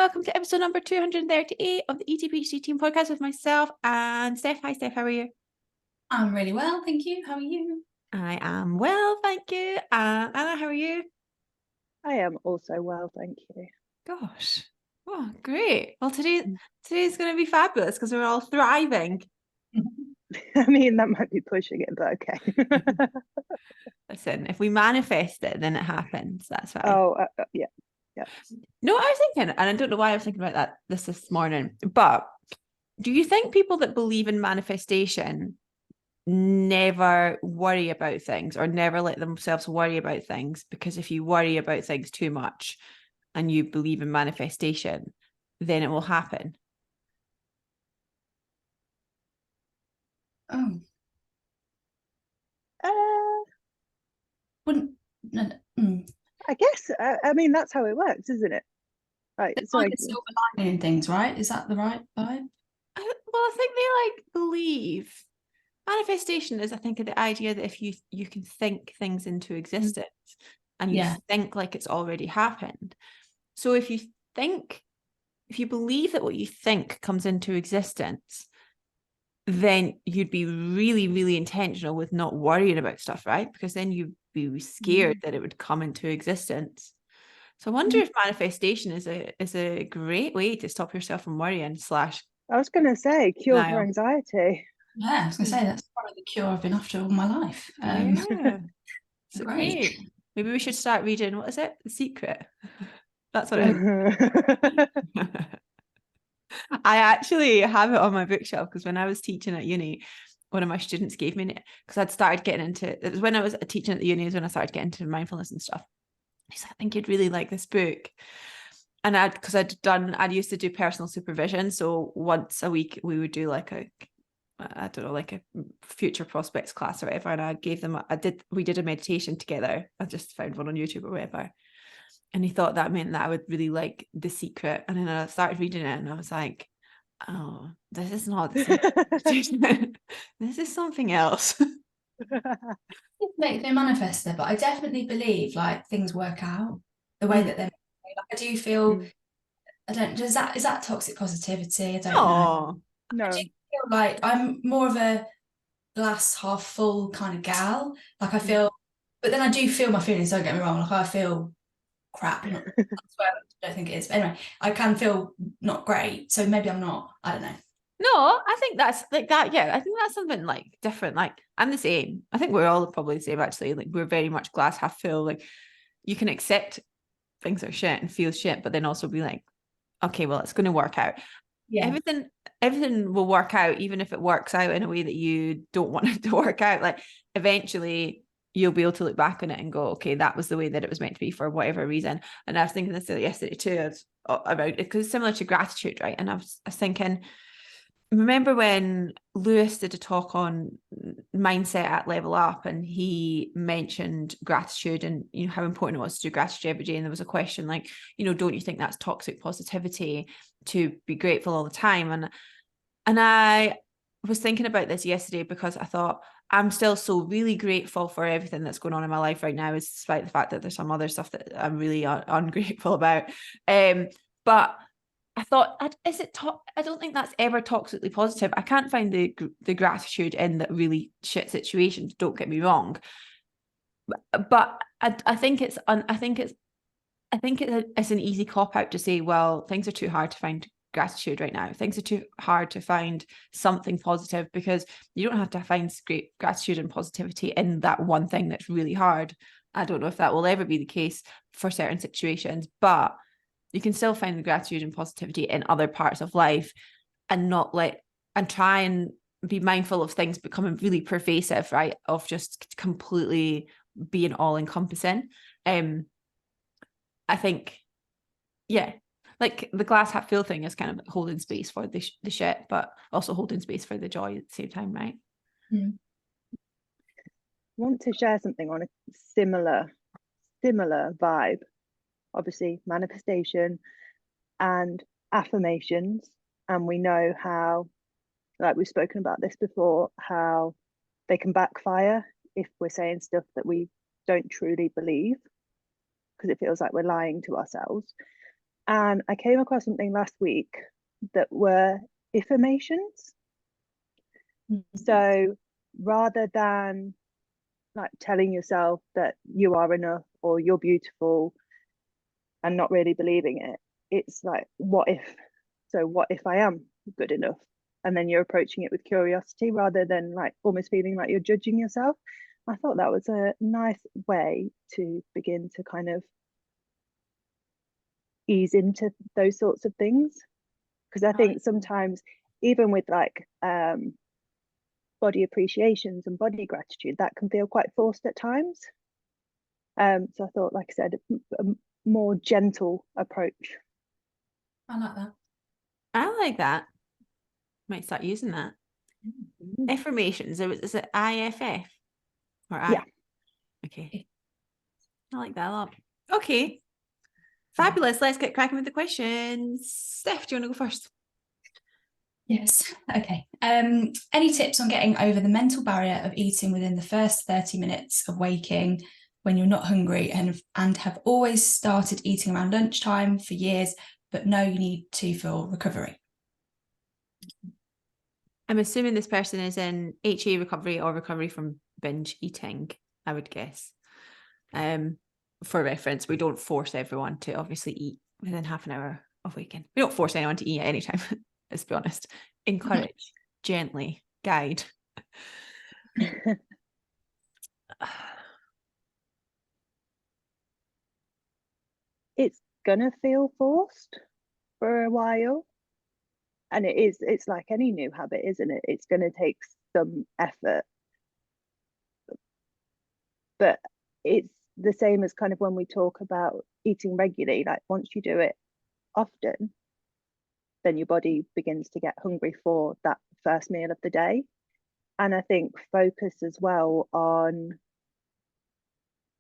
welcome to episode number 238 of the ETPHD Team podcast with myself and Steph. Hi Steph, how are you? I'm really well, thank you. How are you? I am well, thank you. Anna, how are you? I am also well, thank you. Gosh, oh great. Well, today's going to be fabulous because we're all thriving. I mean, that might be pushing it, but okay. Listen, if we manifest it, then it happens. That's right. Oh, yeah. No, I was thinking, and I don't know why I was thinking about that this morning, but do you think people that believe in manifestation never worry about things or never let themselves worry about things? Because if you worry about things too much and you believe in manifestation, then it will happen. Oh, wouldn't. I guess, I mean, that's how it works, isn't it? Right. It's So like a silver lining in things, right? Is that the right vibe? I think they believe manifestation is, I think, the idea that if you can think things into existence and you think like it's already happened. So if you believe that what you think comes into existence, then you'd be really, really intentional with not worrying about stuff, right? Because then you'd be scared that it would come into existence. So I wonder if manifestation is a great way to stop yourself from worrying / I was going to say cure for anxiety. Yeah, I was going to say that's probably the cure I've been after all my life. Yeah. So great. Maybe we should start reading, what is it? The Secret. That's what it is. I actually have it on my bookshelf because when I was teaching at uni, one of my students gave me it because I'd started getting into it. Was when I was teaching at the uni is when I started getting into mindfulness and stuff. He's like, I think you'd really like this book. And I'd used to do personal supervision. So once a week we would do like a future prospects class or whatever. And we did a meditation together. I just found one on YouTube or whatever. And he thought that meant that I would really like The Secret. And then I started reading it and I was like, oh, this is not The Secret. This is something else. Make no manifester, but I definitely believe like things work out the way that they're made. Like, I do feel is that toxic positivity? I don't know. No. I do feel like I'm more of a glass half full kind of gal. Like I feel, but then I do feel my feelings, don't get me wrong. Like I feel crap. I don't think it is. But anyway, I can feel not great. So maybe I'm not, I don't know. No, I think that's like that. Yeah, I think that's something like different. Like I'm the same. I think we're all probably the same actually. Like we're very much glass half full. Like you can accept things are shit and feel shit, but then also be like, okay, well, it's going to work out. Yeah. Everything will work out, even if it works out in a way that you don't want it to work out. Like eventually you'll be able to look back on it and go, okay, that was the way that it was meant to be for whatever reason. And I was thinking this yesterday too about it because it's similar to gratitude, right? And I was thinking, remember when Lewis did a talk on mindset at Level Up and he mentioned gratitude and how important it was to do gratitude every day, and there was a question like, don't you think that's toxic positivity to be grateful all the time? And I was thinking about this yesterday because I thought I'm still so really grateful for everything that's going on in my life right now, despite the fact that there's some other stuff that I'm really ungrateful about. But I thought, I don't think that's ever toxically positive. I can't find the gratitude in the really shit situations. Don't get me wrong, but I think it's an easy cop out to say, well, things are too hard to find gratitude right now. Things are too hard to find something positive, because you don't have to find great gratitude and positivity in that one thing that's really hard. I don't know if that will ever be the case for certain situations, but you can still find the gratitude and positivity in other parts of life and try and be mindful of things becoming really pervasive, right? Of just completely being all encompassing. I think, yeah, like the glass half full thing is kind of holding space for the shit, but also holding space for the joy at the same time, right? I want to share something on a similar vibe. Obviously, manifestation and affirmations. And we know how, like we've spoken about this before, how they can backfire if we're saying stuff that we don't truly believe, because it feels like we're lying to ourselves. And I came across something last week that were Iffermations. So rather than like telling yourself that you are enough or you're beautiful and not really believing it, it's like, what if I am good enough? And then you're approaching it with curiosity rather than like almost feeling like you're judging yourself. I thought that was a nice way to begin to kind of ease into those sorts of things, because I think sometimes even with like body appreciations and body gratitude, that can feel quite forced at times. So I thought, like I said, a more gentle approach. I like that. I like that. Might start using that. Iffermations. Is it IFF or I? Yeah. Okay. I like that a lot. Okay. Fabulous. Let's get cracking with the questions. Steph, do you want to go first? Yes. Okay. Any tips on getting over the mental barrier of eating within the first 30 minutes of waking when you're not hungry and have always started eating around lunchtime for years, but know you need to for recovery? I'm assuming this person is in HA recovery or recovery from binge eating, I would guess. For reference, we don't force everyone to obviously eat within half an hour of waking. We don't force anyone to eat at any time, let's be honest. Encourage, gently, guide. It's gonna feel forced for a while. And it's like any new habit, isn't it? It's gonna take some effort. But it's the same as kind of when we talk about eating regularly, like once you do it often, then your body begins to get hungry for that first meal of the day. And I think focus as well on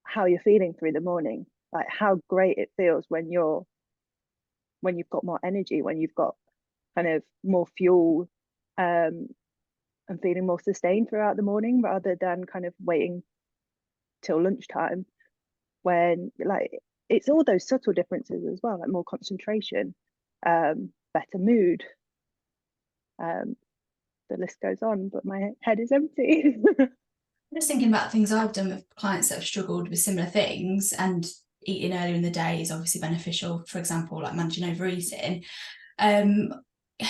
how you're feeling through the morning, like how great it feels when you've got more energy, when you've got kind of more fuel, and feeling more sustained throughout the morning, rather than kind of waiting till lunchtime when like it's all those subtle differences as well, like more concentration, better mood, the list goes on, but my head is empty. Just thinking about things I've done with clients that have struggled with similar things, and eating earlier in the day is obviously beneficial, for example, like managing overeating.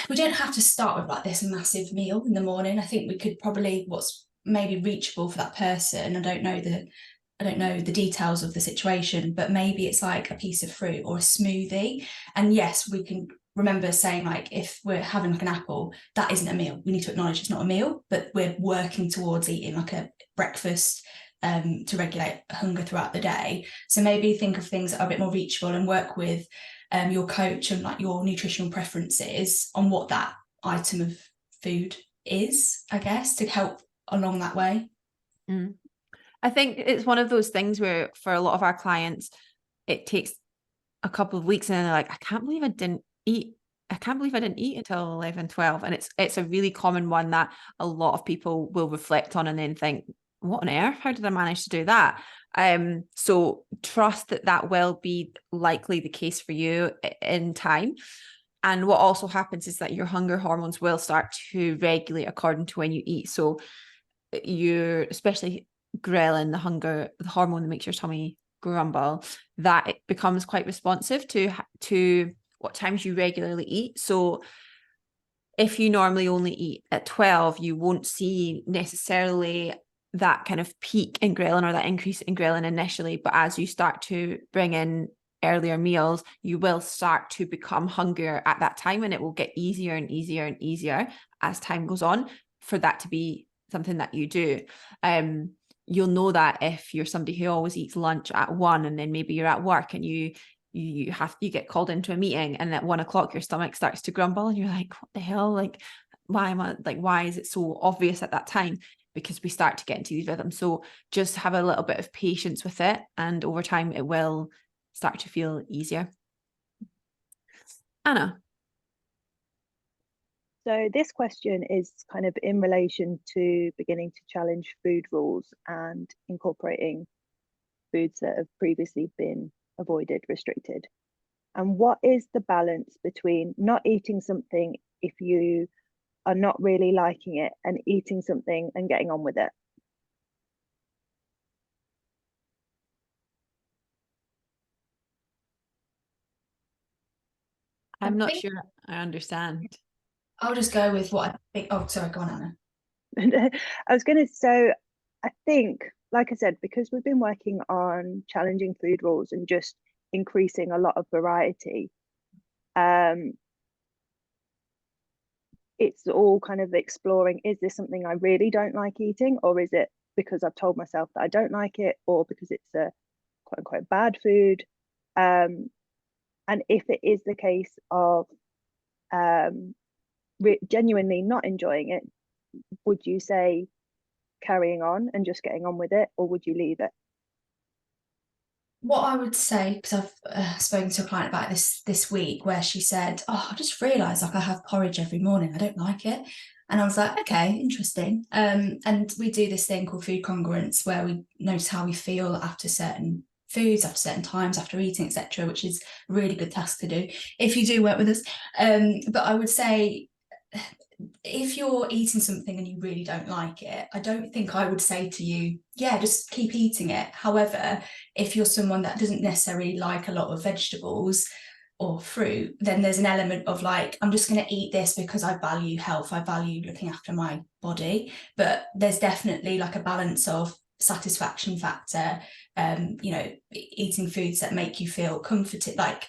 We don't have to start with like this massive meal in the morning. I think we could probably, what's maybe reachable for that person, I don't know the details of the situation, but maybe it's like a piece of fruit or a smoothie. And yes, we can remember saying, like, if we're having like an apple, that isn't a meal. We need to acknowledge it's not a meal, but we're working towards eating like a breakfast to regulate hunger throughout the day. So maybe think of things that are a bit more reachable and work with your coach and like your nutritional preferences on what that item of food is, I guess, to help along that way. I think it's one of those things where for a lot of our clients, it takes a couple of weeks and then they're like, I can't believe I didn't eat until 11, 12. And it's a really common one that a lot of people will reflect on and then think, what on earth? How did I manage to do that? So trust that will be likely the case for you in time. And what also happens is that your hunger hormones will start to regulate according to when you eat. So you're, especially ghrelin, the hormone that makes your tummy grumble, that it becomes quite responsive to what times you regularly eat. So if you normally only eat at 12, you won't see necessarily that kind of peak in ghrelin or that increase in ghrelin initially. But as you start to bring in earlier meals, you will start to become hungrier at that time, and it will get easier and easier and easier as time goes on for that to be something that you do. You'll know that if you're somebody who always eats lunch at 1 and then maybe you're at work and you get called into a meeting and at 1 o'clock your stomach starts to grumble and you're like, what the hell? Like, why is it so obvious at that time? Because we start to get into these rhythms. So just have a little bit of patience with it, and over time it will start to feel easier. Anna. So this question is kind of in relation to beginning to challenge food rules and incorporating foods that have previously been avoided, restricted. And what is the balance between not eating something if you are not really liking it and eating something and getting on with it? I'm not think sure I understand. I'll just go with what I think. Oh, sorry, go on, Anna. I was going to, so I think, like I said, because we've been working on challenging food rules and just increasing a lot of variety, it's all kind of exploring, is this something I really don't like eating, or is it because I've told myself that I don't like it, or because it's a quote unquote bad food? And if it is the case of genuinely not enjoying it, would you say carrying on and just getting on with it, or would you leave it? What I would say, because I've spoken to a client about this week, where she said, "Oh, I just realised like I have porridge every morning. I don't like it." And I was like, "Okay, interesting." And we do this thing called food congruence, where we notice how we feel after certain foods, after certain times, after eating, etc., which is a really good task to do if you do work with us. But I would say, if you're eating something and you really don't like it, I don't think I would say to you, yeah, just keep eating it. However, if you're someone that doesn't necessarily like a lot of vegetables or fruit, then there's an element of like, I'm just going to eat this because I value health, I value looking after my body. But there's definitely like a balance of satisfaction factor, eating foods that make you feel comforted. Like,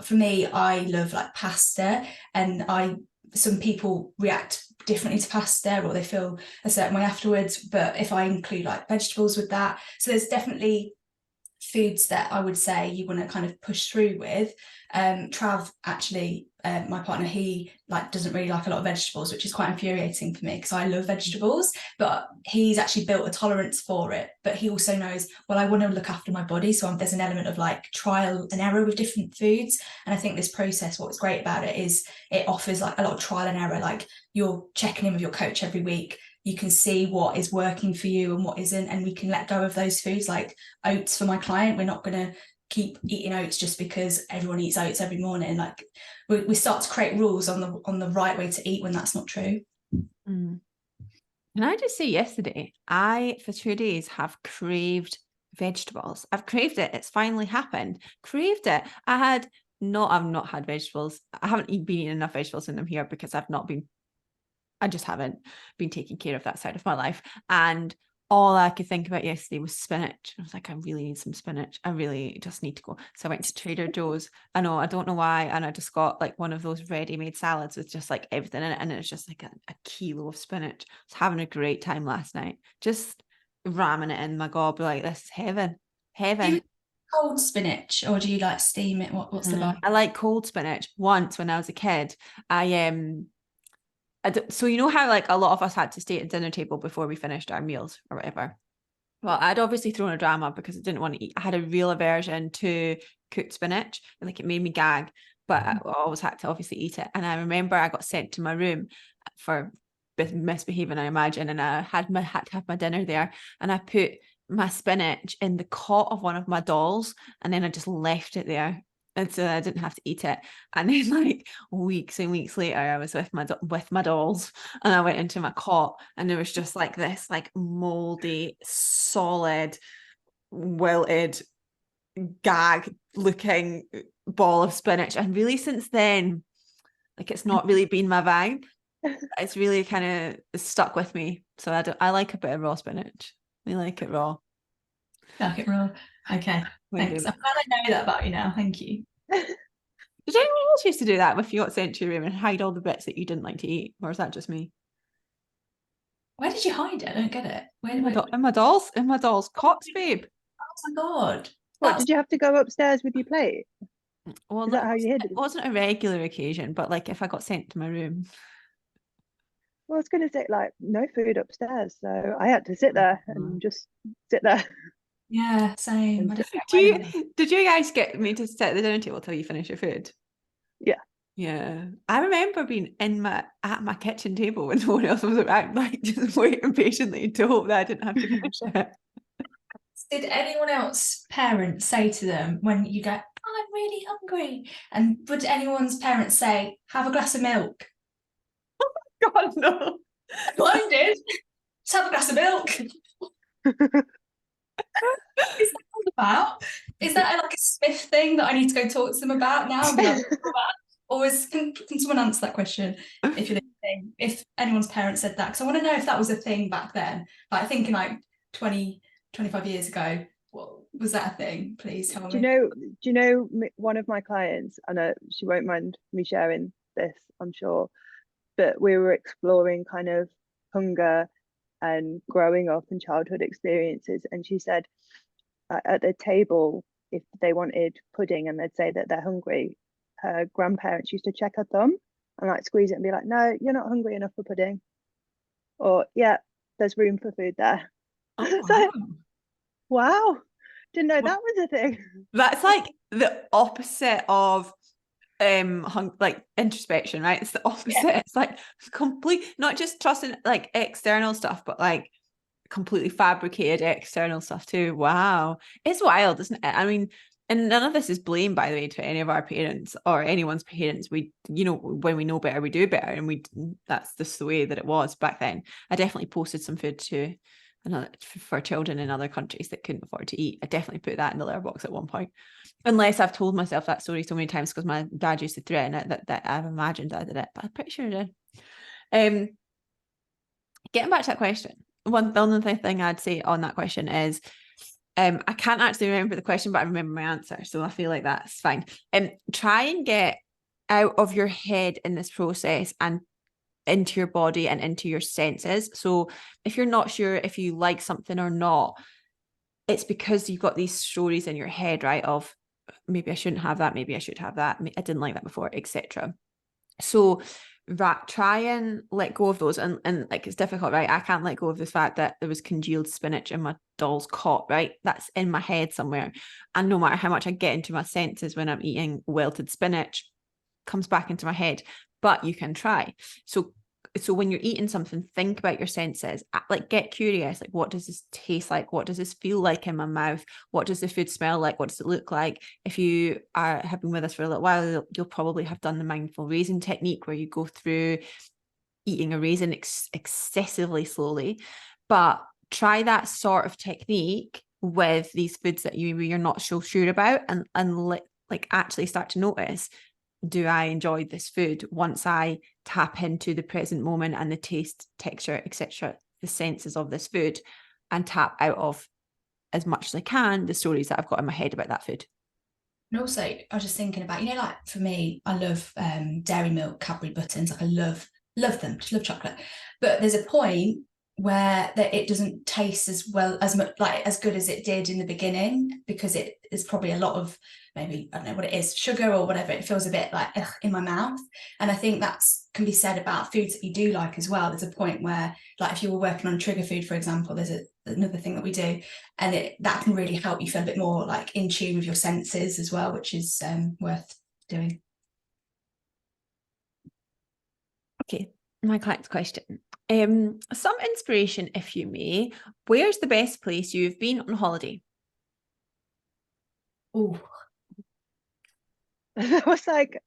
for me, I love like pasta, and some people react differently to pasta, or they feel a certain way afterwards. But if I include like vegetables with that, so there's definitely foods that I would say you want to kind of push through with. Trav, actually, my partner, he doesn't really like a lot of vegetables, which is quite infuriating for me because I love vegetables, but he's actually built a tolerance for it. But he also knows, well, I want to look after my body, so there's an element of like trial and error with different foods. And I think this process, what's great about it is it offers like a lot of trial and error. Like, you're checking in with your coach every week, you can see what is working for you and what isn't, and we can let go of those foods. Like oats for my client, we're not going to keep eating oats just because everyone eats oats every morning. Like, we start to create rules on the right way to eat when that's not true. Can I just say, yesterday I for 2 days have craved vegetables. I've craved it. It's finally happened. Craved it. I've not had vegetables. I haven't been eating enough vegetables when I'm here because I just haven't been taking care of that side of my life. And all I could think about yesterday was spinach. I was like, I really need some spinach. I really just need to go. So I went to Trader Joe's. I don't know why. And I just got like one of those ready-made salads with just like everything in it. And it's just like a kilo of spinach. I was having a great time last night. Just ramming it in my gob. Like, this is heaven. Heaven. Do you cold spinach, or do you like steam it? What's the vibe? I like cold spinach. Once when I was a kid, so you know how like a lot of us had to stay at the dinner table before we finished our meals or whatever. Well, I'd obviously thrown a drama because I didn't want to eat. I had a real aversion to cooked spinach, and like it made me gag, but I always had to obviously eat it. And I remember I got sent to my room for misbehaving, I imagine, and I had to have my dinner there, and I put my spinach in the cot of one of my dolls, and then I just left it there. And so I didn't have to eat it. And then like weeks and weeks later, I was with my dolls, and I went into my cot, and there was just like this like moldy, solid, wilted, gag looking ball of spinach. And really since then, like, it's not really been my vibe. It's really kind of stuck with me. So I like a bit of raw spinach. I like it raw. Like it raw. Okay, thanks. I'm glad I know that about you now. Thank you. Did anyone else used to do that if you got sent to your room and hide all the bits that you didn't like to eat? Or is that just me? Where did you hide it? I don't get it. In my dolls cots, babe. Oh my God. What, did you have to go upstairs with your plate? Well, Is that how you hid it? It wasn't a regular occasion, but like if I got sent to my room. Well, I was going to say, like, no food upstairs, so I had to sit there and just sit there. Yeah, same. Did you guys get me to sit at the dinner table till you finish your food? Yeah. Yeah. I remember being at my kitchen table when no one else was around, like just waiting patiently to hope that I didn't have to finish it. Did anyone else parents say to them when you get I'm really hungry. And would anyone's parents say, have a glass of milk? God, no. Mine did. Just have a glass of milk. Is that all about? Is that like a Smith thing that I need to go talk to them about now and be like, or can someone answer that question if you're listening? If anyone's parents said that, because I want to know if that was a thing back then. Like thinking like 20, 25 years ago, was that a thing? Please tell me. Do you know one of my clients, I know she won't mind me sharing this, I'm sure, but we were exploring kind of hunger and growing up and childhood experiences, and she said at the table, if they wanted pudding and they'd say that they're hungry, her grandparents used to check her thumb and like squeeze it and be like, no, you're not hungry enough for pudding, or yeah, there's room for food there. Oh, wow. So, wow, didn't know that was a thing. That's like the opposite of like introspection, right? It's the opposite. Yeah. It's like complete, not just trusting like external stuff, but like completely fabricated external stuff too. Wow, it's wild, isn't it? I mean, and none of this is blame, by the way, to any of our parents or anyone's parents. We, you know, when we know better, we do better, and that's just the way that it was back then. I definitely posted some food to for children in other countries that couldn't afford to eat. I definitely put that in the letterbox at one point, unless I've told myself that story so many times because my dad used to threaten it that I've imagined I did it, but I'm pretty sure I did. Getting back to that question, the only thing I'd say on that question is I can't actually remember the question, but I remember my answer, so I feel like that's fine. Try and get out of your head in this process and into your body and into your senses. So if you're not sure if you like something or not, it's because you've got these stories in your head, right, of maybe I shouldn't have that, maybe I should have that, I didn't like that before, etc. So try and let go of those, and like it's difficult, right? I can't let go of the fact that there was congealed spinach in my doll's cot, right? That's in my head somewhere, and no matter how much I get into my senses when I'm eating wilted spinach, comes back into my head. But you can try. So when you're eating something, think about your senses, like get curious, like what does this taste like? What does this feel like in my mouth? What does the food smell like? What does it look like? If you have been with us for a little while, you'll probably have done the mindful raisin technique where you go through eating a raisin excessively slowly, but try that sort of technique with these foods that you're not so sure about, and like actually start to notice, do I enjoy this food once I tap into the present moment and the taste, texture, etc., the senses of this food, and tap out of as much as I can the stories that I've got in my head about that food. And also, I was just thinking about, like for me, I love dairy milk, Cadbury buttons. Like I love them, just love chocolate. But there's a point where it doesn't taste as well, as much, like as good as it did in the beginning, because it is probably a lot of, maybe, I don't know what it is, sugar or whatever. It feels a bit like in my mouth. And I think that's can be said about foods that you do like as well. There's a point where, like if you were working on a trigger food, for example, there's another thing that we do, and that can really help you feel a bit more like in tune with your senses as well, which is worth doing. Okay, my client's question. Some inspiration, if you may. Where's the best place you've been on holiday? Oh, I was like,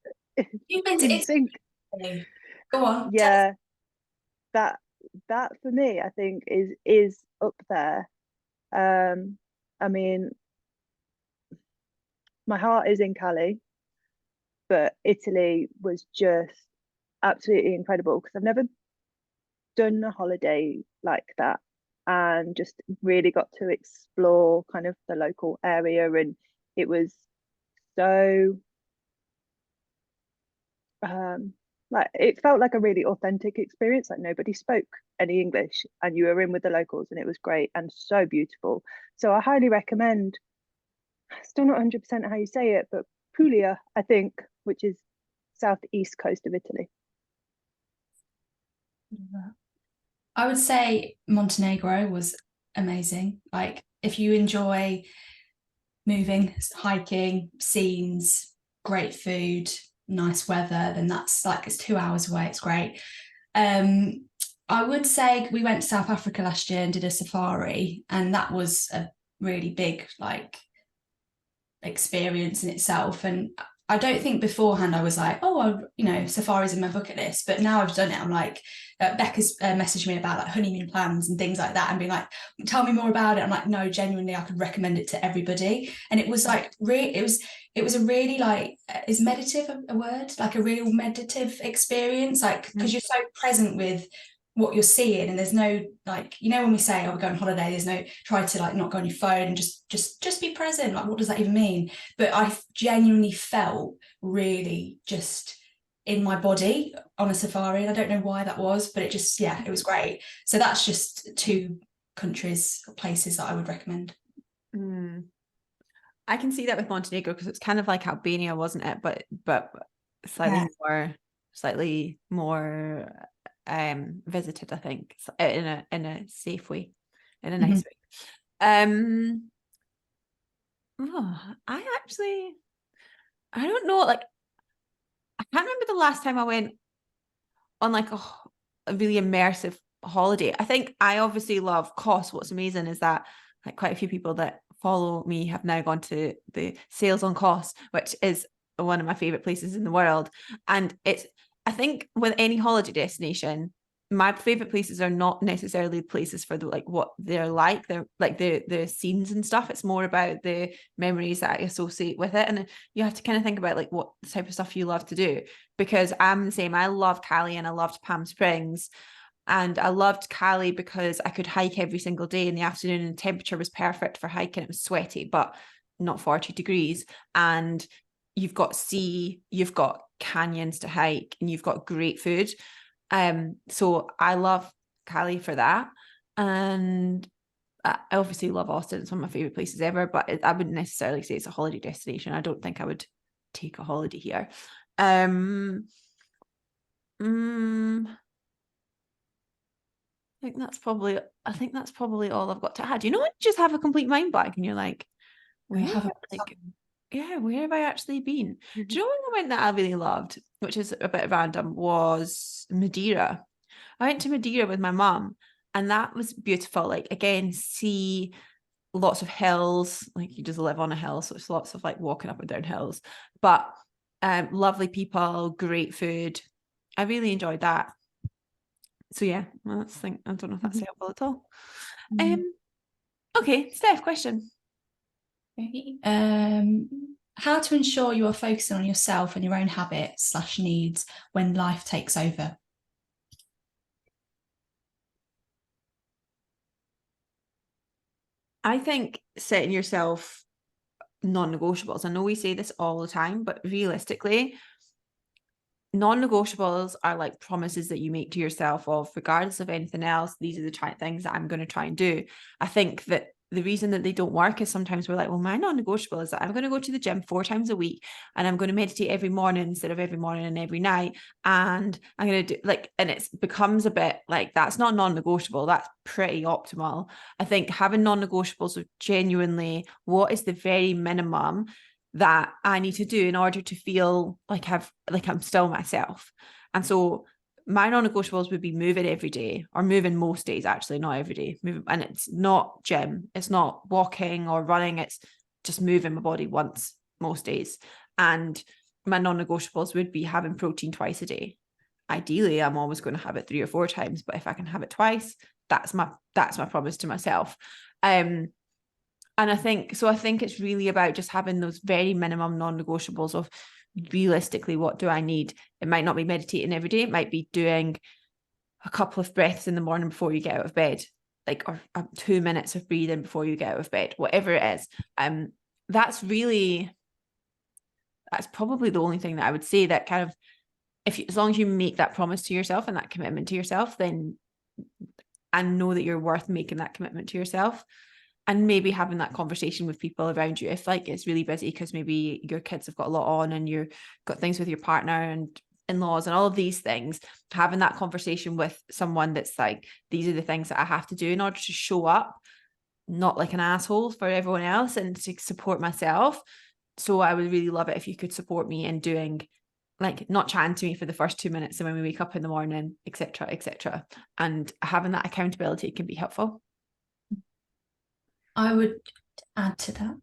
you've been to Italy. Go on. Yeah, that for me, I think is up there. I mean, my heart is in Cali, but Italy was just absolutely incredible because I've never done a holiday like that, and just really got to explore kind of the local area, and it was so like it felt like a really authentic experience. Like nobody spoke any English and you were in with the locals, and it was great and so beautiful. So I highly recommend, still not 100% how you say it, but Puglia, I think, which is southeast coast of Italy. I would say Montenegro was amazing. Like if you enjoy moving, hiking, scenes, great food, nice weather, then that's like, it's 2 hours away. It's great. I would say we went to South Africa last year and did a safari, and that was a really big like experience in itself. And I don't think beforehand I was like, oh, safari's in my bucket list. But now I've done it, I'm like, Becca's messaged me about like honeymoon plans and things like that, and being like, tell me more about it. I'm like, no, genuinely, I could recommend it to everybody. And it was like, it was a really like, is meditative a word? Like a real meditative experience, like, because you're so present with what you're seeing, and there's no like, when we say, oh, we're going on holiday, there's no try to like not go on your phone and just be present. Like, what does that even mean? But I genuinely felt really just in my body on a safari, and I don't know why that was, but it just, it was great. So that's just 2 countries or places that I would recommend. I can see that with Montenegro, because it's kind of like Albania, wasn't it? But slightly more visited, I think, in a safe way, in a nice way. I don't know, like, I can't remember the last time I went on like a really immersive holiday. I think I obviously love Kos. What's amazing is that like quite a few people that follow me have now gone to the Sails on Kos, which is one of my favorite places in the world. And I think with any holiday destination, my favorite places are not necessarily places for the like what they're like the scenes and stuff. It's more about the memories that I associate with it, and you have to kind of think about like what type of stuff you love to do, because I'm the same. I love Cali and I loved Palm Springs, and I loved Cali because I could hike every single day in the afternoon, and the temperature was perfect for hiking. It was sweaty but not 40 degrees, and you've got sea, you've got canyons to hike, and you've got great food. So I love Cali for that, and I obviously love Austin. It's one of my favorite places ever, but I wouldn't necessarily say it's a holiday destination. I don't think I would take a holiday here. I think that's probably all I've got to add. When you just have a complete mind blank and you're like, where have I actually been? Do you know when I went that I really loved, which is a bit random, was Madeira. I went to Madeira with my mum, and that was beautiful. Like, again, sea, lots of hills, like you just live on a hill, so it's lots of like walking up and down hills, but lovely people, great food. I really enjoyed that. So yeah, I don't know if that's helpful at all. Okay, Steph, question. Okay. How to ensure you are focusing on yourself and your own habits/needs when life takes over? I think setting yourself non-negotiables. I know we say this all the time, but realistically, non-negotiables are like promises that you make to yourself of, regardless of anything else, these are the things that I'm going to try and do. I think that the reason that they don't work is sometimes we're like, well, my non-negotiable is that I'm going to go to the gym 4 times a week, and I'm going to meditate every morning instead of every morning and every night, and I'm going to do like, and it becomes a bit like, that's not non-negotiable, that's pretty optimal. I think having non-negotiables of genuinely what is the very minimum that I need to do in order to feel like I'm still myself. And so my non-negotiables would be moving every day, or moving most days, actually, not every day. And it's not gym, it's not walking or running, it's just moving my body once most days. And my non-negotiables would be having protein twice a day. Ideally, I'm always going to have it 3 or 4 times, but if I can have it twice, that's my promise to myself. And I think it's really about just having those very minimum non-negotiables of realistically, what do I need? It might not be meditating every day. It might be doing a couple of breaths in the morning before you get out of bed, like, or 2 minutes of breathing before you get out of bed, whatever it is. That's probably the only thing that I would say that kind of, as long as you make that promise to yourself and that commitment to yourself, then, and know that you're worth making that commitment to yourself. And maybe having that conversation with people around you, if like it's really busy because maybe your kids have got a lot on and you've got things with your partner and in-laws and all of these things, having that conversation with someone that's like, these are the things that I have to do in order to show up, not like an asshole for everyone else, and to support myself. So I would really love it if you could support me in doing, like, not chatting to me for the first 2 minutes and when we wake up in the morning, etc. And having that accountability can be helpful. I would add to that,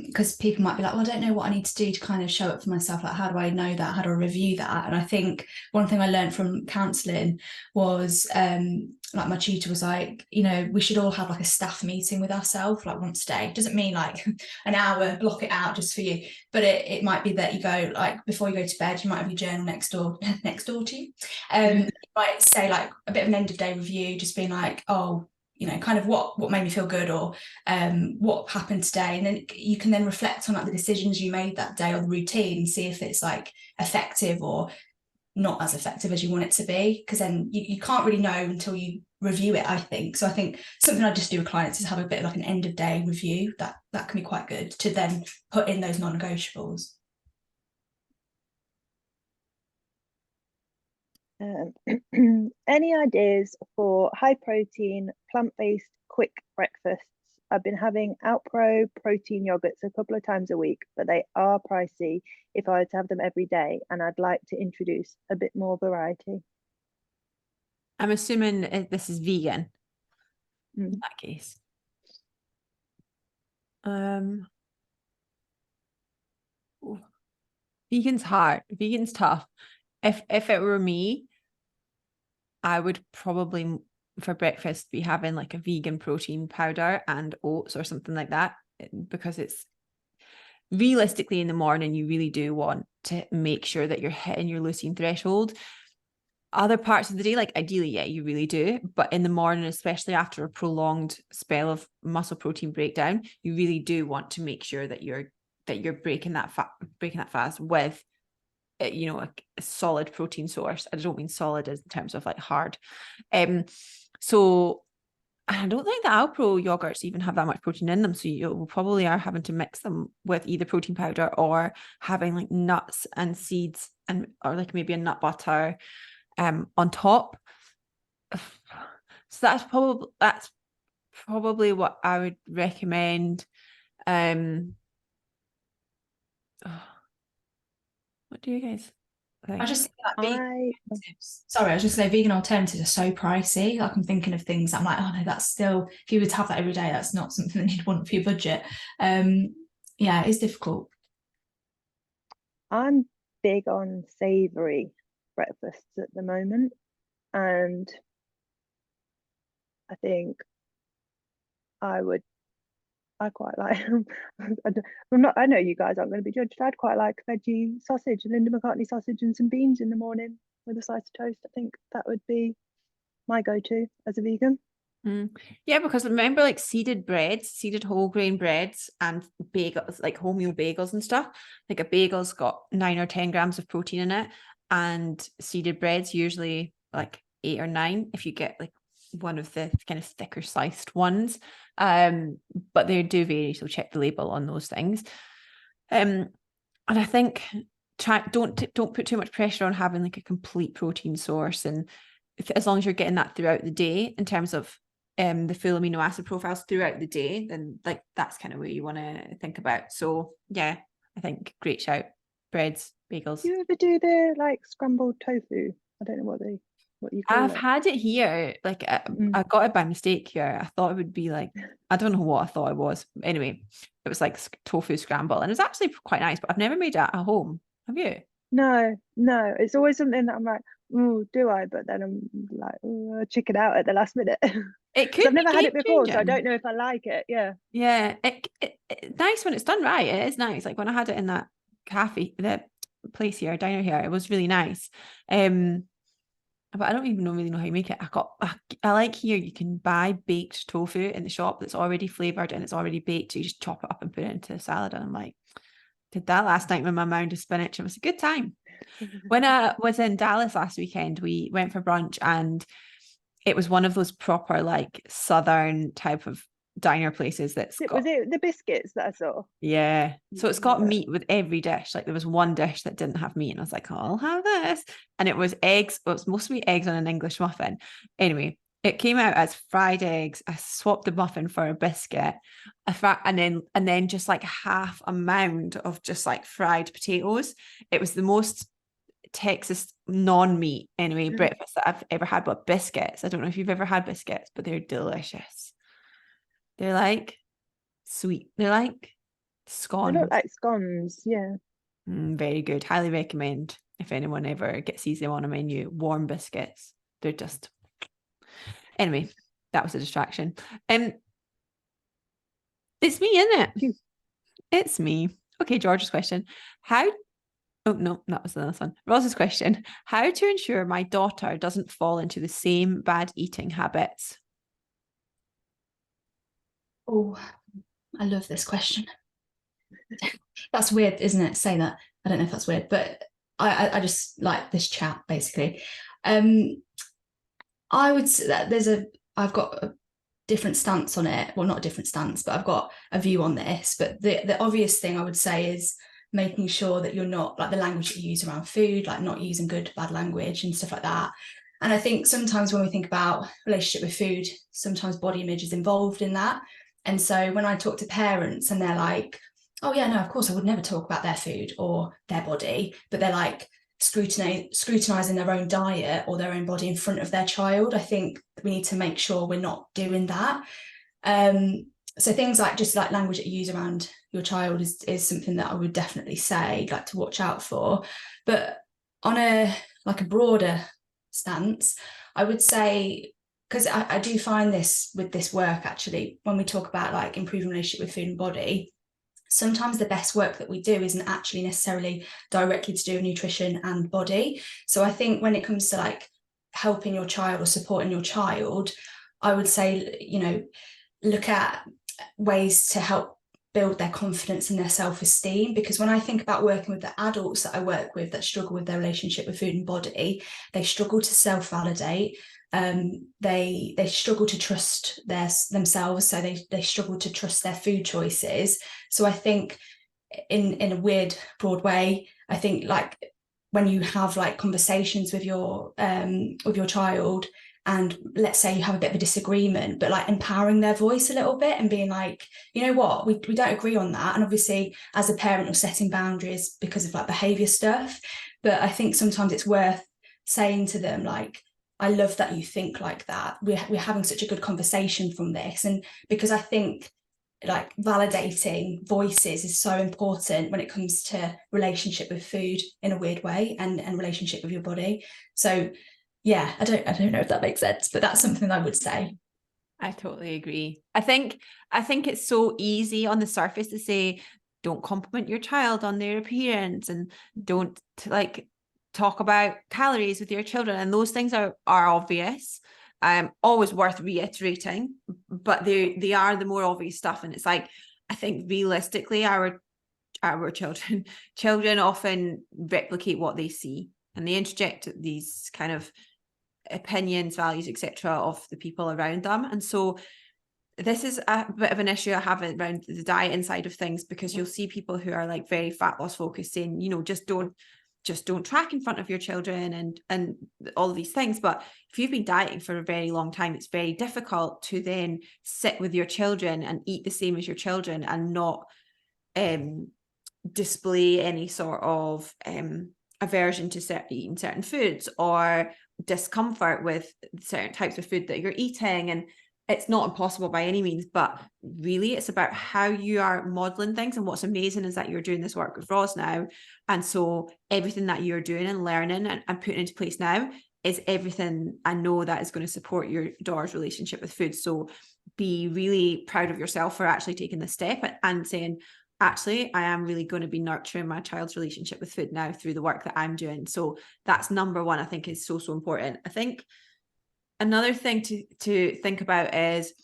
because people might be like, well, I don't know what I need to do to kind of show up for myself, like how do I know that, how do I review that? And I think one thing I learned from counselling was like my tutor was like, you know, we should all have like a staff meeting with ourselves like once a day. Doesn't mean like an hour, block it out just for you, but it might be that you go like before you go to bed, you might have your journal next door to you. You might say like a bit of an end of day review, just being like, oh, you know, kind of what made me feel good, or what happened today, and then you can then reflect on like the decisions you made that day or the routine and see if it's like effective or not as effective as you want it to be, because then you can't really know until you review it, I think. So I think something I just do with clients is have a bit of like an end of day review. That can be quite good to then put in those non-negotiables. Any ideas for high protein, plant-based, quick breakfasts? I've been having Outpro protein yogurts a couple of times a week, but they are pricey if I were to have them every day, and I'd like to introduce a bit more variety. I'm assuming this is vegan in Mm. that case. Vegan's hard. Vegan's tough. If it were me, I would probably for breakfast be having like a vegan protein powder and oats or something like that, because it's realistically in the morning you really do want to make sure that you're hitting your leucine threshold. Other parts of the day, like ideally, yeah, you really do, but in the morning, especially after a prolonged spell of muscle protein breakdown, you really do want to make sure that you're breaking that fast with, you know, a solid protein source. I don't mean solid in terms of like hard. So I don't think the Alpro yogurts even have that much protein in them, so you probably are having to mix them with either protein powder or having like nuts and seeds and or like maybe a nut butter on top. So that's probably what I would recommend. What do you guys think? I just think like sorry, I was just say vegan alternatives are so pricey. Like I'm thinking of things I'm like, oh no, that's still, if you were to have that every day, that's not something that you'd want for your budget. Yeah, it's difficult. I'm big on savoury breakfasts at the moment, and I think I quite like I know you guys aren't going to be judged. I'd quite like veggie sausage, Linda McCartney sausage and some beans in the morning with a slice of toast. I think that would be my go-to as a vegan. Yeah, because remember like seeded breads, seeded whole grain breads and bagels, like wholemeal bagels and stuff. Like a bagel's got 9 or 10 grams of protein in it, and seeded breads usually like 8 or 9 if you get like one of the kind of thicker sliced ones. But they do vary, so check the label on those things. And I think don't put too much pressure on having like a complete protein source, and as long as you're getting that throughout the day in terms of the full amino acid profiles throughout the day, then like that's kind of what you want to think about. So yeah, I think great shout. Breads, bagels. Do you ever do the like scrambled tofu? I don't know what you call it. I've had it here. Like I got it by mistake here. I thought it would be like, I don't know what I thought it was. Anyway, it was like tofu scramble, and it was actually quite nice. But I've never made it at home. Have you? No. It's always something that I'm like, oh, do I? But then I'm like, oh, I chicken out at the last minute. It could. I've never had it before, so I game-changing. don't know if I like it. Yeah. Yeah, it nice when it's done right. It is nice. Like when I had it in that cafe, the place here, diner here, it was really nice. But I don't even really know how you make it. I like here you can buy baked tofu in the shop that's already flavored and it's already baked. So you just chop it up and put it into a salad. And I'm like, did that last night with my mound of spinach. It was a good time. When I was in Dallas last weekend, we went for brunch and it was one of those proper like southern type of diner places Was it the biscuits that I saw? Yeah. So it's got meat with every dish. Like there was one dish that didn't have meat and I was like, oh, I'll have this. And it was eggs. Well, it was mostly eggs on an English muffin. Anyway, it came out as fried eggs. I swapped the muffin for a biscuit. And then just like half a mound of just like fried potatoes. It was the most Texas non-meat anyway breakfast that I've ever had. But biscuits, I don't know if you've ever had biscuits, but they're delicious. They're like sweet. They're like They scones. look like scones, yeah. Very good. Highly recommend if anyone ever sees them on a menu. Warm biscuits. They're just... Anyway, that was a distraction. It's me, isn't it? It's me. Okay, George's question. Oh, no, that was the last one. Ross's question. How to ensure my daughter doesn't fall into the same bad eating habits? Oh, I love this question. That's weird, isn't it? Say that. I don't know if that's weird, but I just like this chat, basically. I would say that I've got a different stance on it. Well, not a different stance, but I've got a view on this. But the obvious thing I would say is making sure that you're not, like, the language that you use around food, like not using good, bad language and stuff like that. And I think sometimes when we think about relationship with food, sometimes body image is involved in that. And so when I talk to parents and they're like, oh yeah, no, of course I would never talk about their food or their body, but they're like scrutinizing their own diet or their own body in front of their child, I think we need to make sure we're not doing that. So things like just like language that you use around your child is something that I would definitely say, like, to watch out for. But on a broader stance, I would say, because I do find this with this work, actually, when we talk about like improving relationship with food and body, sometimes the best work that we do isn't actually necessarily directly to do with nutrition and body. So I think when it comes to like helping your child or supporting your child, I would say, you know, look at ways to help build their confidence and their self-esteem. Because when I think about working with the adults that I work with that struggle with their relationship with food and body, they struggle to self-validate. They struggle to trust themselves, so they struggle to trust their food choices. So I think in a weird broad way, I think like when you have like conversations with your child, and let's say you have a bit of a disagreement, but like empowering their voice a little bit and being like, you know what, we don't agree on that. And obviously as a parent you're setting boundaries because of like behavior stuff, but I think sometimes it's worth saying to them like, I love that you think like that. We're having such a good conversation from this. And because I think like validating voices is so important when it comes to relationship with food in a weird way, and relationship with your body. So yeah, I don't know if that makes sense, but that's something I would say. I totally agree. I think it's so easy on the surface to say, don't compliment your child on their appearance, and don't like talk about calories with your children. And those things are obvious. Always worth reiterating, but they are the more obvious stuff. And it's like, I think realistically, our children often replicate what they see, and they interject these kind of opinions, values, etc. of the people around them. And so this is a bit of an issue I have around the dieting side of things, because you'll see people who are like very fat loss focused saying, you know, just don't track in front of your children and all of these things. But if you've been dieting for a very long time, it's very difficult to then sit with your children and eat the same as your children and not display any sort of aversion to eating certain foods or discomfort with certain types of food that you're eating. And it's not impossible by any means, but really it's about how you are modeling things. And what's amazing is that you're doing this work with Roz now, and so everything that you're doing and learning and putting into place now is everything I know that is going to support your daughter's relationship with food. So be really proud of yourself for actually taking this step and saying, actually, I am really going to be nurturing my child's relationship with food now through the work that I'm doing. So that's number one, I think, is so important. I think another thing to think about is,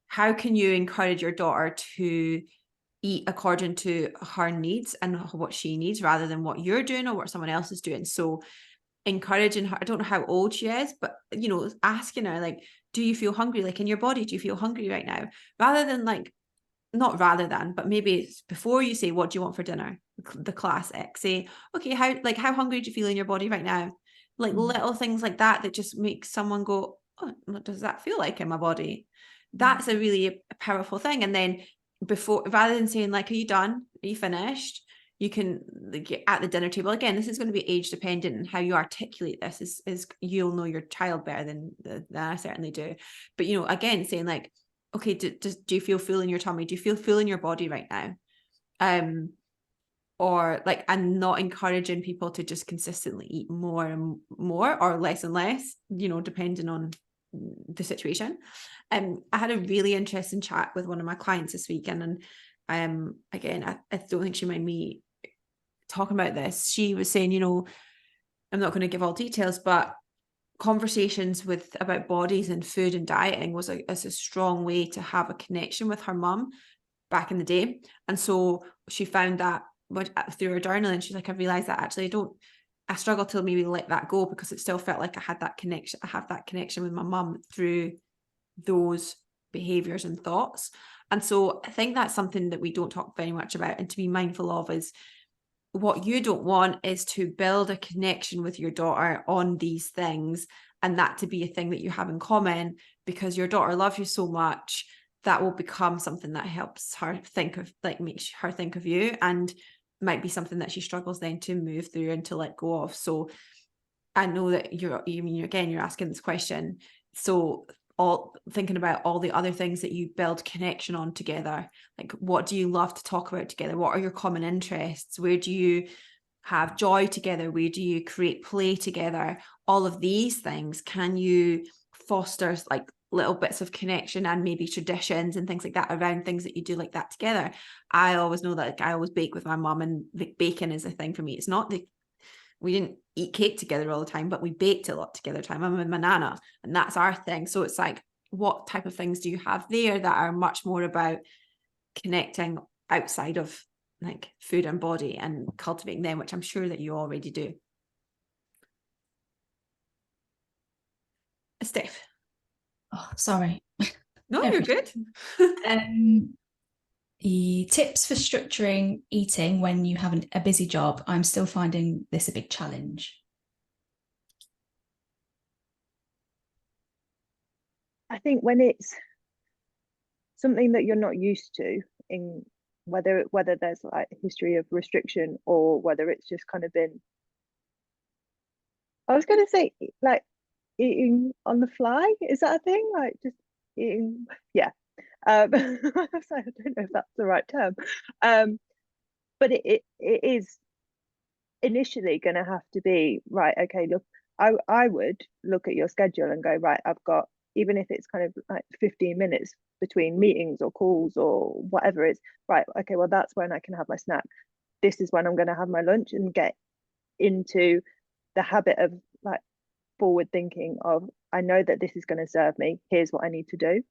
how can you encourage your daughter to eat according to her needs and what she needs, rather than what you're doing or what someone else is doing. So encouraging her, I don't know how old she is, but, you know, asking her like, do you feel hungry? Like, in your body, do you feel hungry right now? But maybe before you say, what do you want for dinner? The classic, say, okay, how hungry do you feel in your body right now? Like little things like that just make someone go, oh, what does that feel like in my body? That's a really powerful thing. And then before, rather than saying like, are you done? Are you finished? You can, like, at the dinner table, again, this is going to be age dependent, and how you articulate this is you'll know your child better than I certainly do. But, you know, again, saying like, okay, do you feel full in your tummy? Do you feel full in your body right now? Or like, and not encouraging people to just consistently eat more and more or less and less, you know, depending on the situation. I had a really interesting chat with one of my clients this weekend, and again, I don't think she mind me talking about this. She was saying, you know, I'm not going to give all details, but conversations about bodies and food and dieting was a strong way to have a connection with her mum back in the day. And so she found that through her journaling, she's like, I realized that actually I struggle to maybe let that go, because it still felt like I have that connection with my mum through those behaviors and thoughts. And so I think that's something that we don't talk very much about, and to be mindful of is what you don't want is to build a connection with your daughter on these things, and that to be a thing that you have in common, because your daughter loves you so much that will become something that helps her think of, like, makes her think of you, and might be something that she struggles then to move through and to let go of. So I know that you're asking this question, so all thinking about all the other things that you build connection on together, like what do you love to talk about together, what are your common interests, where do you have joy together, where do you create play together, all of these things, can you foster like little bits of connection and maybe traditions and things like that around things that you do like that together. I always know that, like, I always bake with my mum, and baking is a thing for me. It's not we didn't eat cake together all the time, but we baked a lot together time. I'm with my nana, and that's our thing. So it's like, what type of things do you have there that are much more about connecting outside of like food and body and cultivating them, which I'm sure that you already do. Steph. Oh, sorry. No, you're good. The tips for structuring eating when you have a busy job. I'm still finding this a big challenge. I think when it's something that you're not used to, in whether there's like a history of restriction, or whether it's just kind of been, I was going to say, like, eating on the fly, is that a thing? Like just eating, yeah. So I don't know if that's the right term, but it is initially going to have to be right. Okay, look, I would look at your schedule and go, right, I've got, even if it's kind of like 15 minutes between meetings or calls or whatever, it's right. Okay, well, that's when I can have my snack. This is when I'm going to have my lunch, and get into the habit of like forward thinking of, I know that this is going to serve me. Here's what I need to do.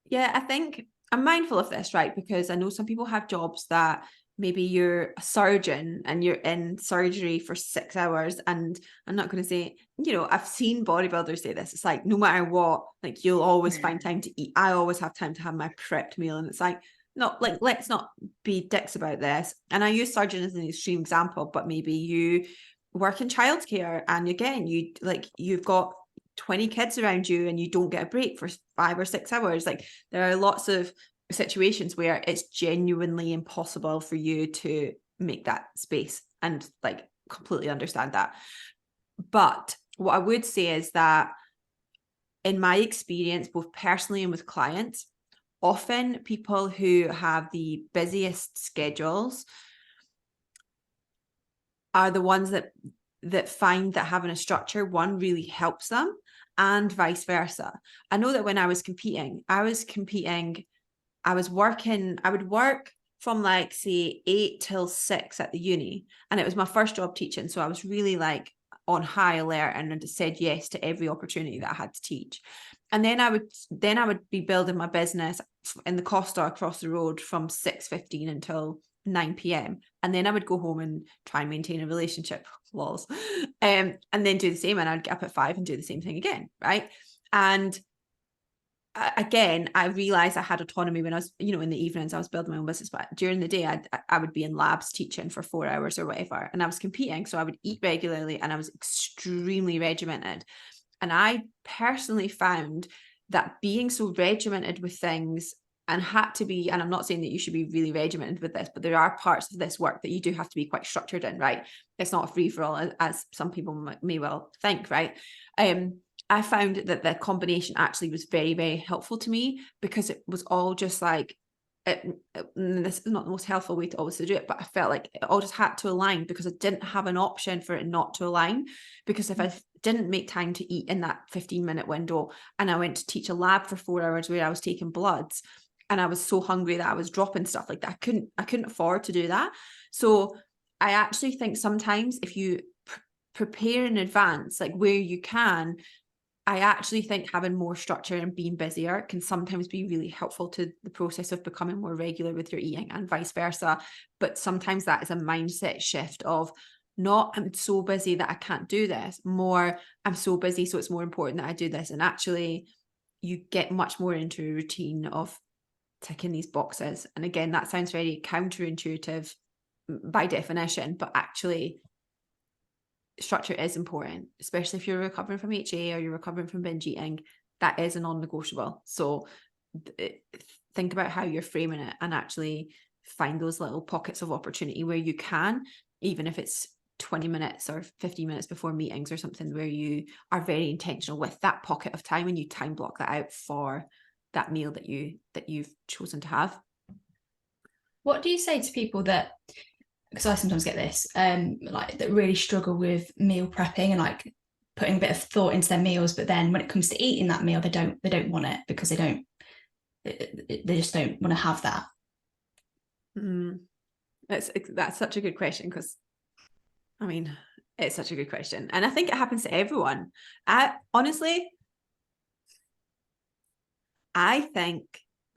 Yeah, I think I'm mindful of this, right? Because I know some people have jobs that maybe you're a surgeon and you're in surgery for 6 hours. And I'm not going to say, you know, I've seen bodybuilders say this. It's like, no matter what, like, you'll always find time to eat. I always have time to have my prepped meal. And it's like, no, like, let's not be dicks about this. And I use surgeon as an extreme example, but maybe you work in childcare, and again, you've got 20 kids around you and you don't get a break for 5 or 6 hours. Like, there are lots of situations where it's genuinely impossible for you to make that space, and like completely understand that. But what I would say is that in my experience, both personally and with clients, often people who have the busiest schedules are the ones that find that having a structure, one, really helps them, and vice versa. I know that when I was competing, I would work from like, say, 8 till 6 at the uni. And it was my first job teaching. So I was really like on high alert, and I just said yes to every opportunity that I had to teach. And then I would be building my business in the Costa across the road from 6:15 until 9 p.m. And then I would go home and try and maintain a relationship, lols. And then do the same. And I'd get up at 5 and do the same thing again. Right. And again, I realized I had autonomy when I was, you know, in the evenings I was building my own business, but during the day I would be in labs teaching for 4 hours or whatever, and I was competing, so I would eat regularly and I was extremely regimented. And I personally found that being so regimented with things, and had to be, and I'm not saying that you should be really regimented with this, but there are parts of this work that you do have to be quite structured in, right? It's not a free for all, as some people may well think, right? I found that the combination actually was very, very helpful to me, because it was all just like, this is not the most helpful way to always do it, but I felt like it all just had to align, because I didn't have an option for it not to align. Because if I didn't make time to eat in that 15-minute window, and I went to teach a lab for 4 hours where I was taking bloods, and I was so hungry that I was dropping stuff like that, I couldn't afford to do that. So I actually think sometimes if you prepare in advance, like where you can, I actually think having more structure and being busier can sometimes be really helpful to the process of becoming more regular with your eating, and vice versa. But sometimes that is a mindset shift of not, I'm so busy that I can't do this, more, I'm so busy so it's more important that I do this. And actually you get much more into a routine of ticking these boxes. And again, that sounds very counterintuitive by definition, but actually structure is important, especially if you're recovering from HA or you're recovering from binge eating. That is a non-negotiable. So think about how you're framing it, and actually find those little pockets of opportunity where you can, even if it's 20 minutes or 15 minutes before meetings or something, where you are very intentional with that pocket of time and you time block that out for that meal that you've chosen to have. What do you say to people that, because I sometimes get this, like that really struggle with meal prepping and like putting a bit of thought into their meals, but then when it comes to eating that meal, they don't want it, because they just don't want to have that. That's such a good question, because I mean, it's such a good question, and I think it happens to everyone. Honestly, I think,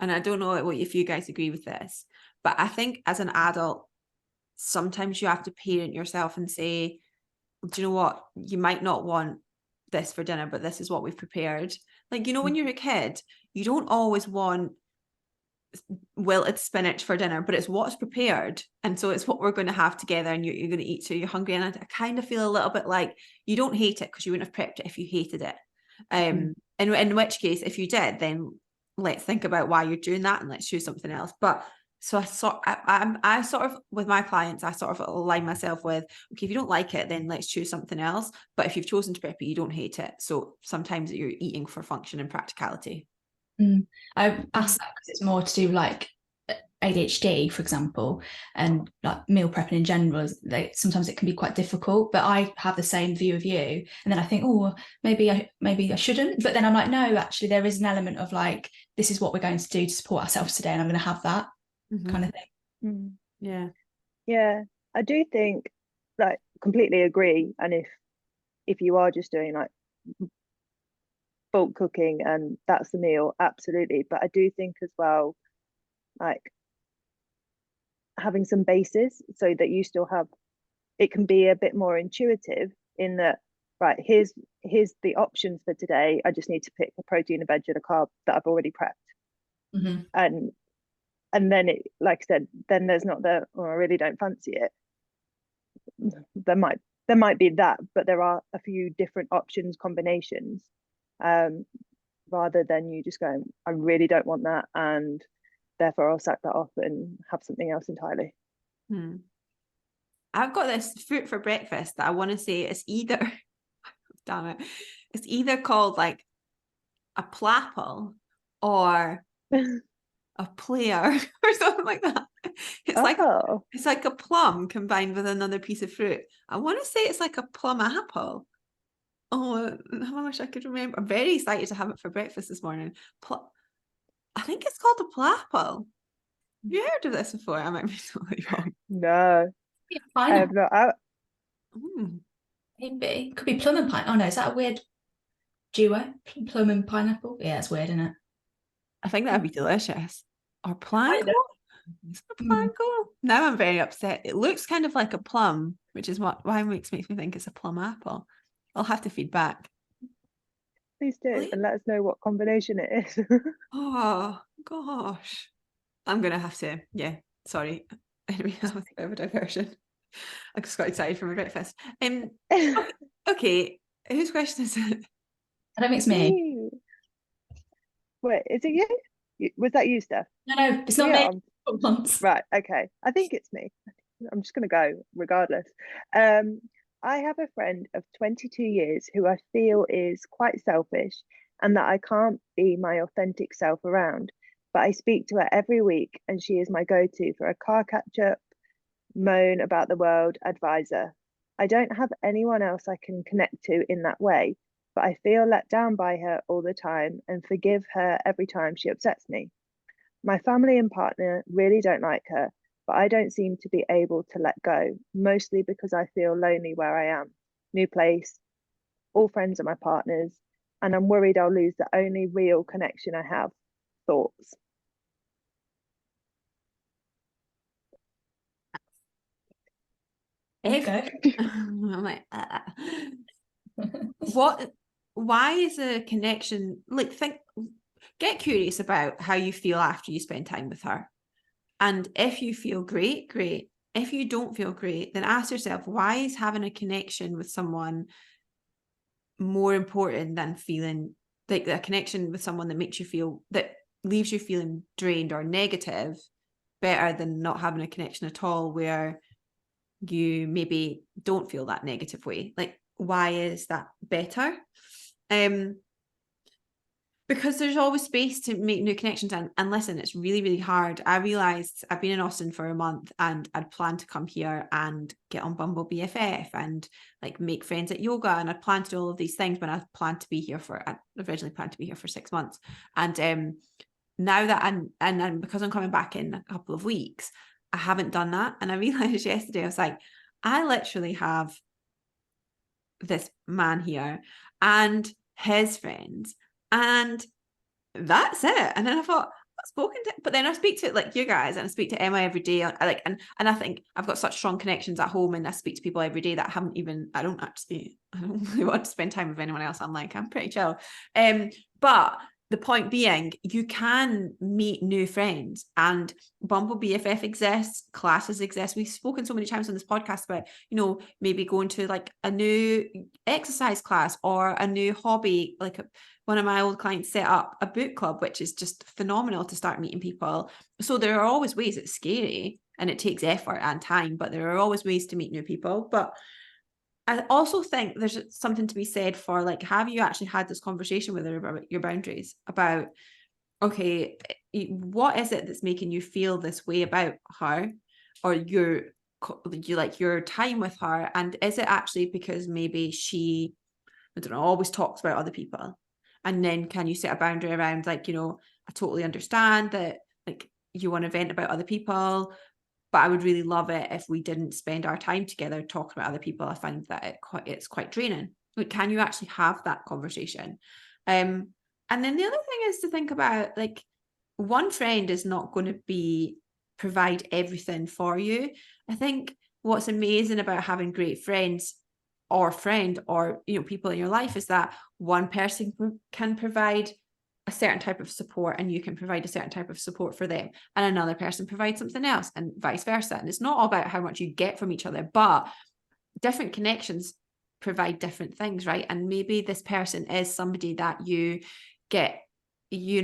and I don't know if you guys agree with this, but I think as an adult, sometimes you have to parent yourself and say, do you know what, you might not want this for dinner, but this is what we've prepared. Like, when you're a kid, you don't always want wilted spinach for dinner, but it's what's prepared, and so it's what we're going to have together, and you're going to eat, so you're hungry. And I kind of feel a little bit like you don't hate it, because you wouldn't have prepped it if you hated it. And in which case, if you did, then let's think about why you're doing that, and let's choose something else. But so I sort of, with my clients, I sort of align myself with, okay, if you don't like it, then let's choose something else. But if you've chosen to prep it, you don't hate it. So sometimes you're eating for function and practicality. I asked that because it's more to do like ADHD, for example, and like meal prepping in general. Sometimes it can be quite difficult, but I have the same view of you, and then I think, oh, maybe I shouldn't, but then I'm like, no, actually there is an element of like, this is what we're going to do to support ourselves today, and I'm going to have that kind of thing. Yeah, I do think, like, completely agree. And if you are just doing like bulk cooking and that's the meal, absolutely. But I do think as well, like, having some basis so that you still have, it can be a bit more intuitive in that, right, here's the options for today. I just need to pick a protein, a veg, and a carb that I've already prepped. And then it, like I said, then there's not the, oh, I really don't fancy it. There might be that, but there are a few different options, combinations, rather than you just going, I really don't want that, and therefore I'll sack that off and have something else entirely. I've got this fruit for breakfast that I want to say it's either, damn it, it's either called like a plapple or a player or something like that. It's like a plum combined with another piece of fruit. I want to say it's like a plum apple. Oh, I wish I could remember. I'm very excited to have it for breakfast this morning. I think it's called a plapple. Have you heard of this before? I might be totally wrong. No, I have not. Maybe could be plum and pineapple. Oh no, is that a weird duo? Plum and pineapple? Yeah, it's weird, isn't it? I think that'd be delicious. Or planko? Is it a planko? Now I'm very upset. It looks kind of like a plum, which is why makes me think it's a plum apple. I'll have to feed back. Please do, and let us know what combination it is. Oh gosh, I'm gonna have to. Yeah, sorry. Anyway, that was a bit of a diversion. I just got excited for my breakfast. Okay, whose question is it? I don't think it's me. Wait, is it you? Was that you, Steph? No, it's not me. Right, okay. I think it's me. I'm just going to go regardless. I have a friend of 22 years who I feel is quite selfish and that I can't be my authentic self around. But I speak to her every week and she is my go-to for a car catch-up, moan about the world advisor. I don't have anyone else I can connect to in that way, but I feel let down by her all the time and forgive her every time she upsets me. My family and partner really don't like her, but I don't seem to be able to let go, mostly because I feel lonely where I am. New place, all friends are my partners, and I'm worried I'll lose the only real connection I have. Thoughts? I'm like, why is a connection, like, get curious about how you feel after you spend time with her. And if you feel great, great. If you don't feel great, then ask yourself, why is having a connection with someone more important than feeling like a connection with someone that makes you feel, that leaves you feeling drained or negative, better than not having a connection at all where you maybe don't feel that negative way? Like, why is that better? Because there's always space to make new connections. And listen, it's really, really hard. I realized I've been in Austin for a month and I'd planned to come here and get on Bumble BFF and like make friends at yoga. And I'd planned to do all of these things, but I originally planned to be here for 6 months. And now that and because I'm coming back in a couple of weeks, I haven't done that. And I realized yesterday, I was like, I literally have this man here and his friends, and that's it. And then I thought, I've spoken to, but then I speak to like you guys and I speak to Emma every day. I like, and I think I've got such strong connections at home and I speak to people every day that I don't really want to spend time with anyone else. I'm pretty chill. But the point being, you can meet new friends, and Bumble BFF exists, classes exist. We've spoken so many times on this podcast about, maybe going to like a new exercise class or a new hobby. Like one of my old clients set up a book club, which is just phenomenal to start meeting people. So there are always ways. It's scary and it takes effort and time, but there are always ways to meet new people. But I also think there's something to be said for like, have you actually had this conversation with her about your boundaries, about, okay, what is it that's making you feel this way about her or your time with her? And is it actually because maybe she, I don't know, always talks about other people? And then can you set a boundary around like, I totally understand that like you want to vent about other people, but I would really love it if we didn't spend our time together talking about other people. I find that it's quite draining. Like, can you actually have that conversation? And then the other thing is to think about, like, one friend is not going to provide everything for you. I think what's amazing about having great friends or people in your life is that one person can provide a certain type of support and you can provide a certain type of support for them, and another person provides something else, and vice versa. And it's not all about how much you get from each other, but different connections provide different things, right? And maybe this person is somebody that you get, you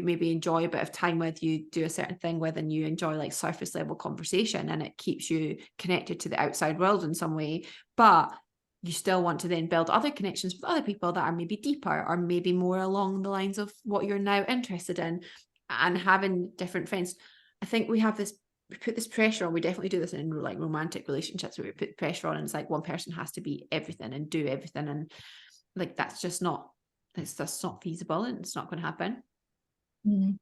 maybe enjoy a bit of time with, you do a certain thing with, and you enjoy like surface level conversation, and it keeps you connected to the outside world in some way. But you still want to then build other connections with other people that are maybe deeper or maybe more along the lines of what you're now interested in, and having different friends. I think we put this pressure on. We definitely do this in like romantic relationships where we put pressure on, and it's like one person has to be everything and do everything. And like, that's just not feasible, and it's not going to happen. The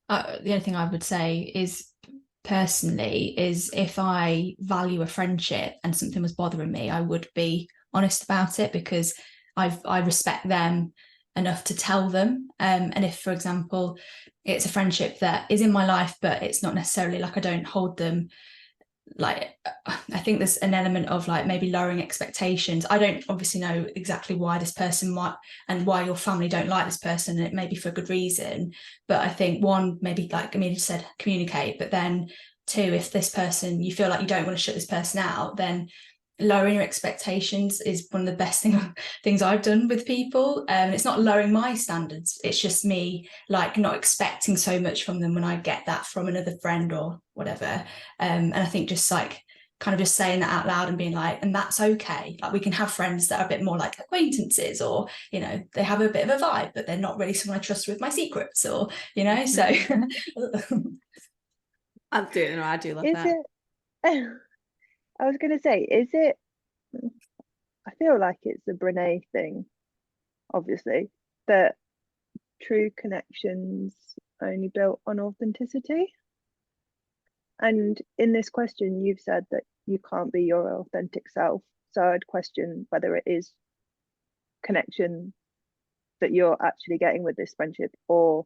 only thing I would say is, personally, is if I value a friendship and something was bothering me, I would be honest about it, because I respect them enough to tell them. And if, for example, it's a friendship that is in my life, but it's not necessarily like I don't hold them, like, I think there's an element of like maybe lowering expectations. I don't obviously know exactly why this person might, and why your family don't like this person, and it may be for a good reason. But I think one, maybe like Emilia said, communicate. But then two, if this person, you feel like you don't want to shut this person out, then lowering your expectations is one of the best things I've done with people. It's not lowering my standards, it's just me like not expecting so much from them when I get that from another friend or whatever. And I think just like kind of just saying that out loud and being like, and that's okay. Like we can have friends that are a bit more like acquaintances, or, you know, they have a bit of a vibe, but they're not really someone I trust with my secrets, or, you know, so. I do love Is that. it, I was going to say, is it, I feel like it's a Brene thing, obviously, that true connections only built on authenticity. And in this question, you've said that you can't be your authentic self. So I'd question whether it is connection that you're actually getting with this friendship, or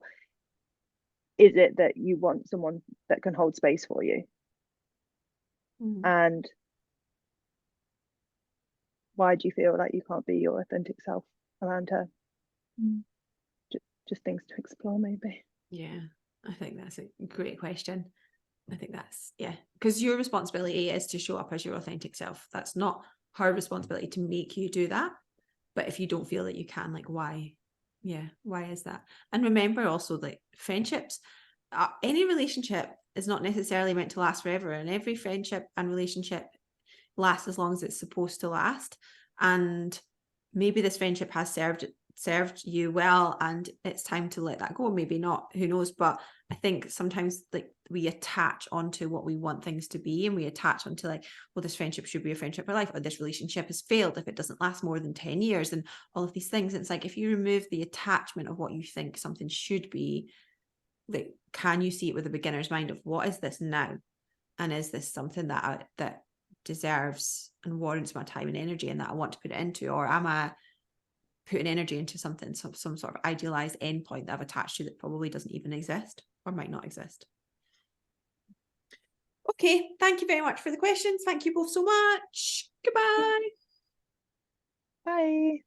is it that you want someone that can hold space for you? And why do you feel like you can't be your authentic self around her? Just things to explore, maybe. Yeah, I think that's a great question. I think that's, yeah, because your responsibility is to show up as your authentic self. That's not her responsibility to make you do that. But if you don't feel that you can, like, why? Yeah, why is that? And remember also, like, friendships, any relationship is not necessarily meant to last forever, and every friendship and relationship lasts as long as it's supposed to last. And maybe this friendship has served you well, and it's time to let that go. Maybe not, who knows? But I think sometimes, like, we attach onto what we want things to be, and we attach onto, like, well, this friendship should be a friendship for life, or this relationship has failed if it doesn't last more than 10 years, and all of these things. It's like, if you remove the attachment of what you think something should be, like, can you see it with a beginner's mind of what is this now, and is this something that deserves and warrants my time and energy, and that I want to put it into, or am I putting energy into something, some sort of idealized endpoint that I've attached to that probably doesn't even exist or might not exist? Okay, thank you very much for the questions. Thank you both so much. Goodbye. Bye.